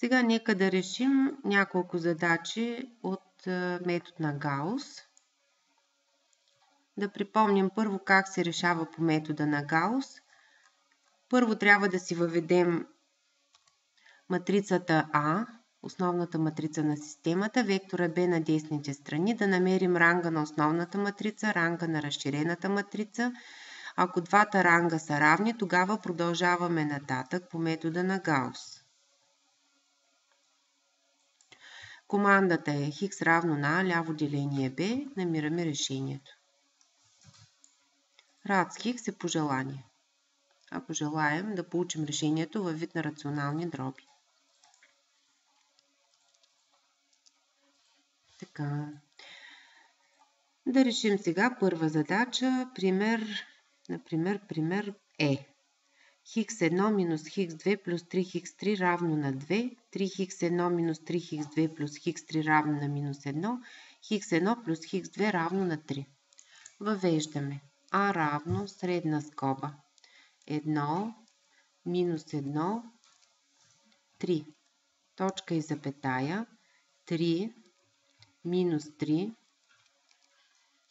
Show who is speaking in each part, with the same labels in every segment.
Speaker 1: Сега нека да решим няколко задачи от метод на Гаус. Да припомним първо как се решава по метода на Гаус. Първо трябва да си въведем матрицата А, основната матрица на системата, вектора B на десните страни, да намерим ранга на основната матрица, ранга на разширената матрица. Ако двата ранга са равни, тогава продължаваме нататък по метода на Гаус. Командата е Х равно на А, ляво деление Б, намираме решението. Рад с Х е пожелание. Ако желаем да получим решението във вид на рационални дроби. Така. Да решим сега първа задача. Пример Е. Х1 минус Х2 плюс 3Х3 равно на 2. 3Х1 минус 3Х2 плюс Х3 равно на минус 1. Х1 плюс Х2 равно на 3. Въвеждаме А равно средна скоба 1 минус 1 3. Точка и запетая 3 минус 3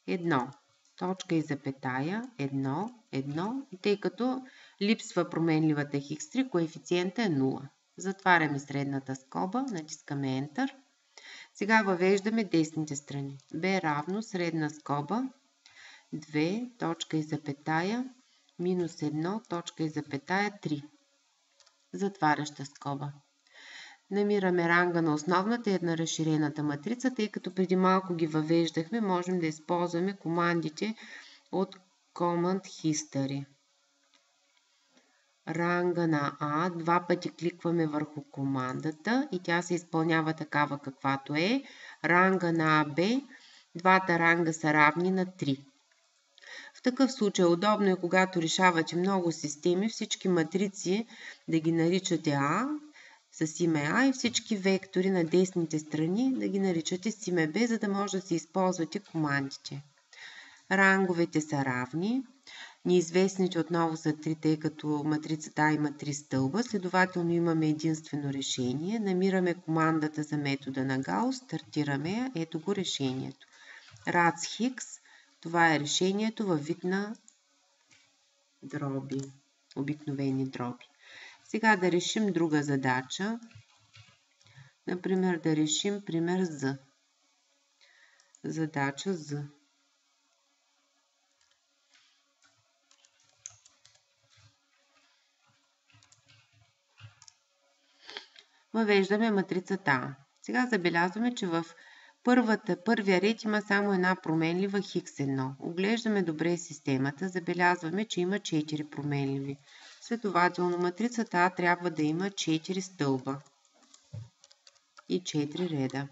Speaker 1: 1. Точка и запетая 1 1. Тъй като липсва променливата Х3, коефициента е 0. Затваряме средната скоба, натискаме Enter. Сега въвеждаме десните страни. B равно средна скоба 2, точка и запетая, минус 1, точка и запетая 3. Затваряща скоба. Намираме ранга на основната и на разширената матрица, тъй като преди малко ги въвеждахме, можем да използваме командите от Command History. Ранга на А, два пъти кликваме върху командата и тя се изпълнява такава каквато е. Ранга на АБ, двата ранга са равни на 3. В такъв случай удобно е, когато решавате много системи, всички матрици да ги наричате А с име А и всички вектори на десните страни да ги наричате с име Б, за да може да си използвате командите. Ранговете са равни. Неизвестните отново са 3, тъй като матрицата А има 3 стълба, следователно имаме единствено решение. Намираме командата за метода на Гаус, стартираме я, ето го решението. Рад с Х, това е решението във вид на дроби, обикновени дроби. Сега да решим друга задача. Например, да решим пример З. Задача З. Въвеждаме матрицата А. Сега забелязваме, че в първия ред има само една променлива Х1. Оглеждаме добре системата, забелязваме, че има 4 променливи. Следователно, матрицата А трябва да има 4 стълба и 4 реда,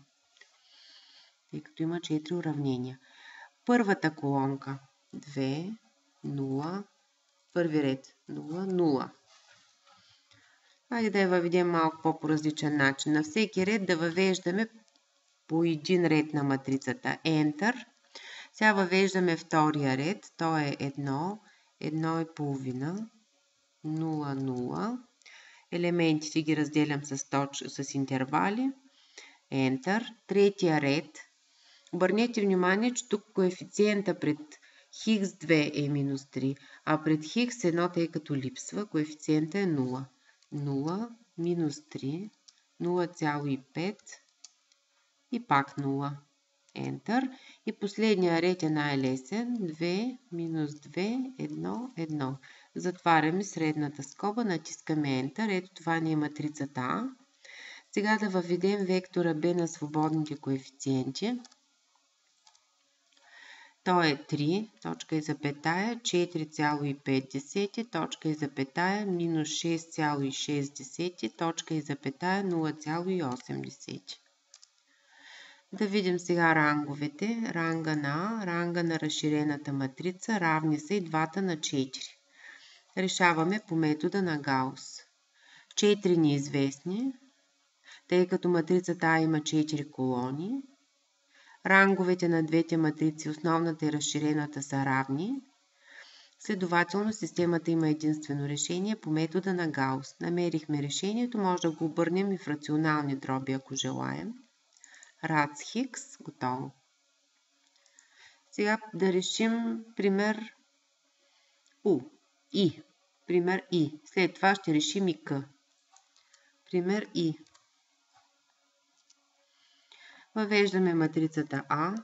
Speaker 1: тъй като има 4 уравнения. Първата колонка 2, 0, първи ред 0, 0. Хайде да я въведем малко по различен начин. На всеки ред да въвеждаме по един ред на матрицата. Enter. Сега въвеждаме втория ред. То е 1, 1,5, 0, 0. Елементите ги разделям с интервали. Enter. Третия ред. Обърнете внимание, че тук коефициента пред Х2 е минус 3, а пред Х1, тъй като липсва, коефициента е 0. 0, минус 3, 0,5 и пак 0. Enter. И последния ред е най-лесен. 2, минус 2, 1, 1. Затваряме средната скоба, натискаме Enter. Ето това ни е матрицата А. Сега да въведем вектора B на свободните коефициенти. То е 3, точка и запетая, 4,5, точка и запетая, минус 6,6, точка и запетая, 0,8. Да видим сега ранговете. Ранга на А, ранга на разширената матрица, равни са и двата на 4. Решаваме по метода на Гаус. 4 неизвестни, тъй като матрицата А има 4 колони. Ранговете на двете матрици, основната и разширената, са равни. Следователно, системата има единствено решение по метода на Гаус. Намерихме решението, може да го обърнем и в рационални дроби, ако желаем. Рац Хикс, готово. Сега да решим пример И. Пример И. След това ще решим и К. Пример И. Въвеждаме матрицата А,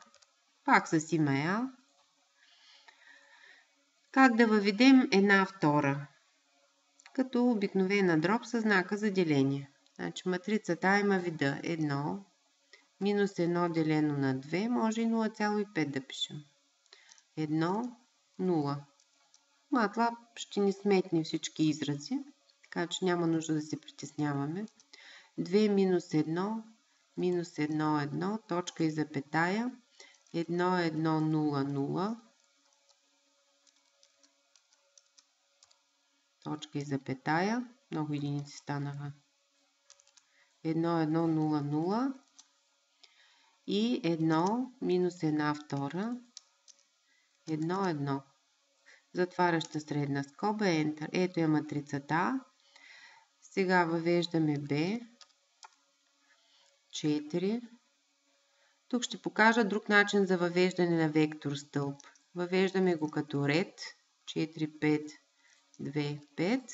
Speaker 1: пак с име А. Как да въведем една втора? Като обикновена дроб със знака за деление. Значи матрицата А има вида 1, минус 1 делено на 2, може и 0,5 да пишем. 1, 0. MATLAB ще ни сметне всички изрази, така че няма нужда да се притесняваме. 2 минус 1, минус 1, 1, точка и запетая, 1, 1, 0, 0, точка и запетая, много единици станаха. 1, 1, 0, 0 и 1 минус 1 втора, 1, 1. Затваряща средна скоба, Enter. Ето е матрицата А. Сега въвеждаме B, 4. Тук ще покажа друг начин за въвеждане на вектор стълб. Въвеждаме го като ред, 4, 5, 2, 5.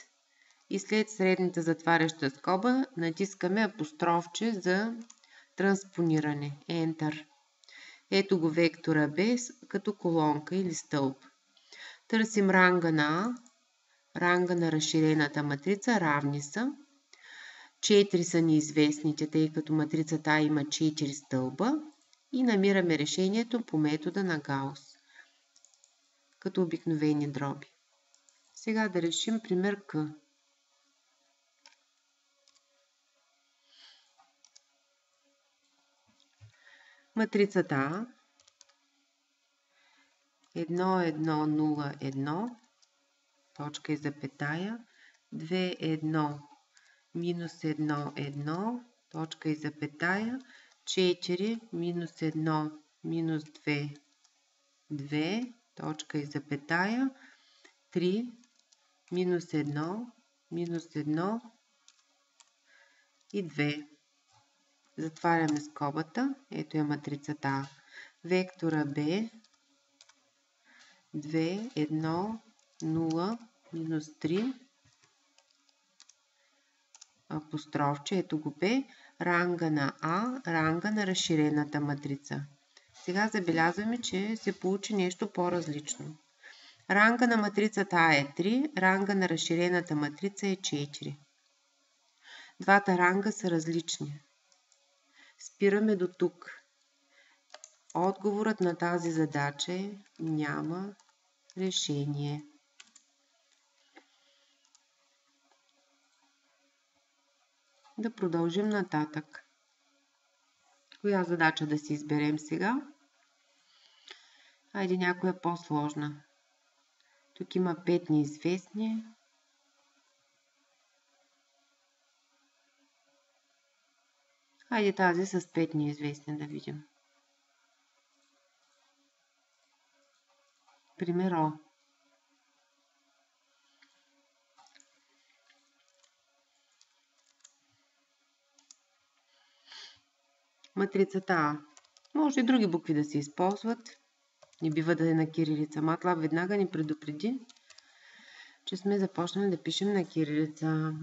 Speaker 1: И след средната затваряща скоба натискаме апострофче за транспониране, Enter. Ето го вектора B като колонка или стълб. Търсим ранга на А, ранга на разширената матрица, равни са. 4 са неизвестните, тъй като матрицата А има 4 стълба и намираме решението по метода на Гаус, като обикновени дроби. Сега да решим пример К. Матрицата А 1, 1, 0, 1, точка и запетая, 2, 1, минус 1, 1, точка и запетая, 4, минус 1, минус 2, 2, точка и запетая, 3, минус 1, минус 1 и 2. Затваряме скобата. Ето е матрицата А. Вектора B 2, 1, 0, минус 3, апострофче, ето го B, ранга на А, ранга на разширената матрица. Сега забелязваме, че се получи нещо по-различно. Ранга на матрицата А е 3, ранга на разширената матрица е 4. Двата ранга са различни. Спираме до тук. Отговорът на тази задача е няма решение. Да продължим нататък. Коя задача да си изберем сега? Хайде някоя по-сложна. Тук има 5 неизвестни. Хайде тази с 5 неизвестни да видим. Пример О. Матрицата А. Може и други букви да се използват. Не бива да е на кирилица. MATLAB веднага ни предупреди, че сме започнали да пишем на кирилица. 2,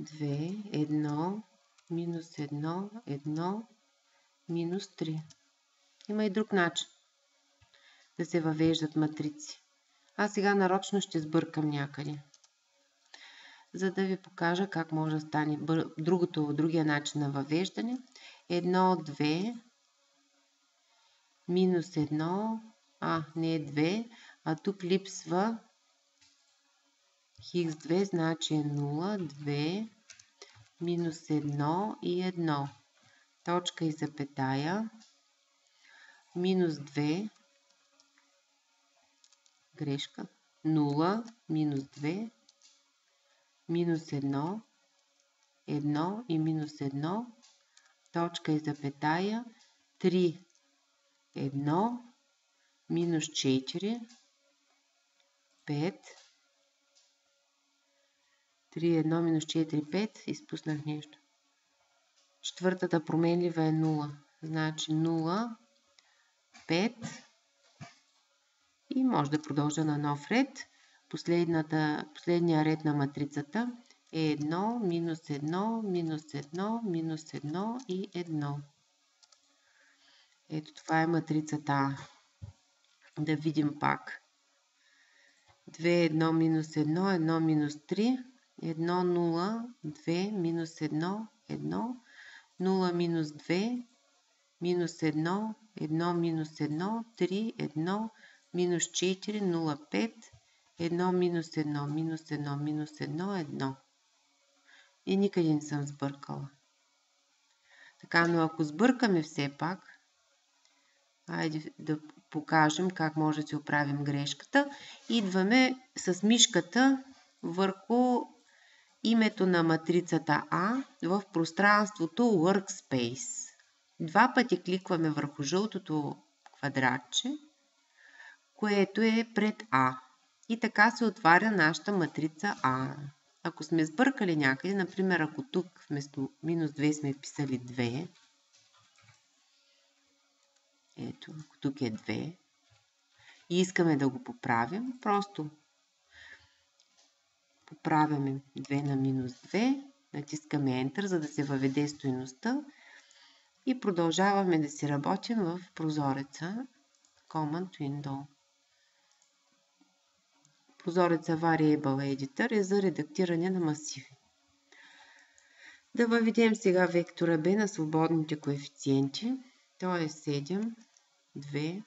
Speaker 1: 1, минус 1, 1, минус 3. Има и друг начин да се въвеждат матрици. Аз сега нарочно ще сбъркам някъде, за да ви покажа как може да стане другия начин на въвеждане. 1, 2, минус 1, не е 2, а тук липсва хикс 2, значи е 0, 2, минус 1 и 1, точка и запетая, минус 2, грешка, 0, минус 2, минус 1, 1 и минус 1, точка и запетая, 3, 1, минус 4, 5. 3, 1 минус 4, 5. Изпуснах нещо. Четвъртата променлива е 0. Значи 0, 5. И може да продължа на нов ред. Последния ред на матрицата е 1, минус 1, минус 1, минус 1 и 1. Ето това е матрицата А. Да видим пак. 2, 1, минус 1, 1, минус 3, 1, 0, 2, минус 1, 1, 0, минус 2, минус 1, 1, минус 1, 3, 1, минус 4, 0, 5, 1, минус 1, минус 1, минус 1, 1. И никъде не съм сбъркала. Така, но ако сбъркаме все пак, айде да покажем как може да си оправим грешката. Идваме с мишката върху името на матрицата А в пространството Workspace. Два пъти кликваме върху жълтото квадратче, което е пред А. И така се отваря нашата матрица А. Ако сме сбъркали някъде, например, ако тук вместо минус 2 сме вписали 2, ето, ако тук е 2 и искаме да го поправим, просто поправяме 2 на минус 2, натискаме Enter, за да се въведе стойността и продължаваме да си работим в прозореца Command Window. Прозореца Variable Editor е за редактиране на масиви. Да въведем сега вектора B на свободните коефициенти. То е 7, 2,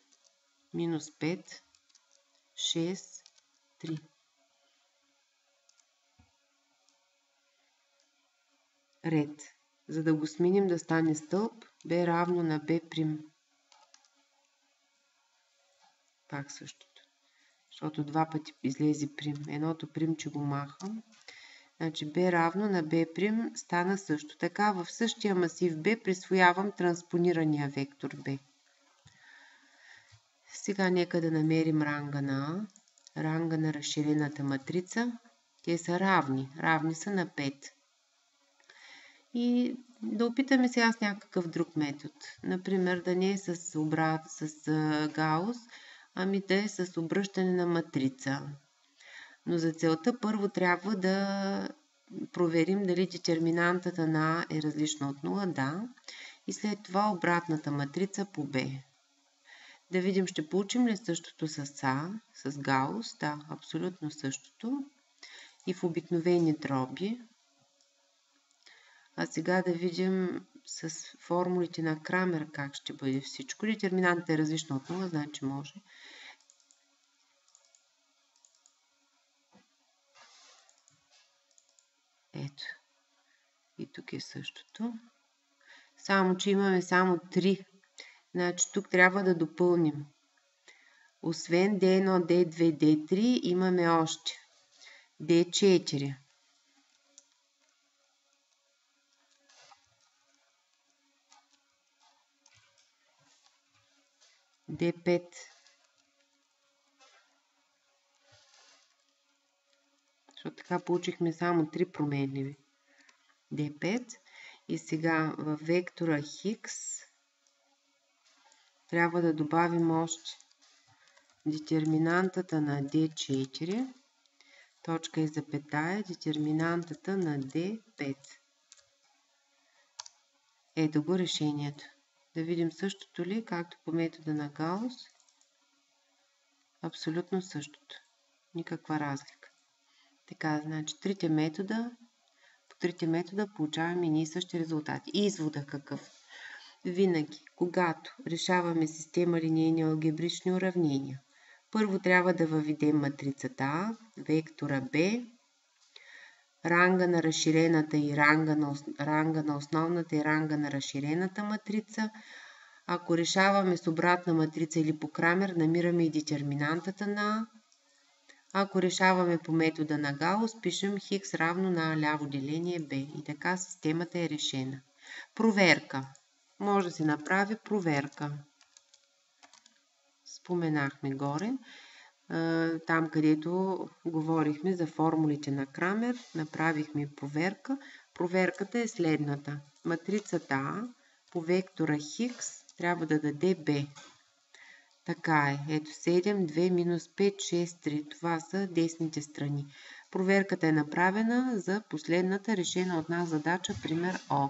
Speaker 1: минус 5, 6, 3. Ред. За да го сменим да стане стълб, B равно на B'. Пак същото. Защото два пъти излезе прим. Едното примче го махам. Значи B равно на B' стана също. Така в същия масив B присвоявам транспонирания вектор B. Сега нека да намерим ранга на А. Ранга на разширената матрица. Те са равни. Равни са на 5. И да опитаме сега с някакъв друг метод. Например, да не е с Гаус, ами да е с обръщане на матрица. Но за целта първо трябва да проверим дали детерминантата на А е различна от 0. Да. И след това обратната матрица по Б. Да видим, ще получим ли същото с А, с Гаус? Да, абсолютно същото. И в обикновени дроби. А сега да видим с формулите на Крамер как ще бъде всичко. Детерминантът е различна от 0, значи може. Ето. И тук е същото. Само, че имаме само 3. Значи тук трябва да допълним. Освен D1, D2, D3 имаме още D4. D5. Защото така получихме само 3 променливи. D5. И сега във вектора Хикс трябва да добавим още детерминантата на D4, точка и запетая, детерминантата на D5. Ето го решението. Да видим същото ли, както по метода на Гаус. Абсолютно същото. Никаква разлика. Така, значи по трите метода получаваме едни и същи резултати. И извода какъв? Винаги, когато решаваме система линейни алгебрични уравнения, първо трябва да въведем матрицата А, вектора Б, ранга на разширената и ранга на основната и ранга на разширената матрица. Ако решаваме с обратна матрица или по Крамер, намираме и детерминантата на А. Ако решаваме по метода на Гаус, пишем Хикс равно на А ляво деление Б. И така системата е решена. Проверка. Може да се направи проверка. Споменахме горе. там където говорихме за формулите на Крамер, направихме проверка. Проверката е следната. Матрицата А по вектора Хикс трябва да даде Б. Така е. Ето 7, 2, минус 5, 6, 3. Това са десните страни. Проверката е направена за последната решена от нас задача, пример О.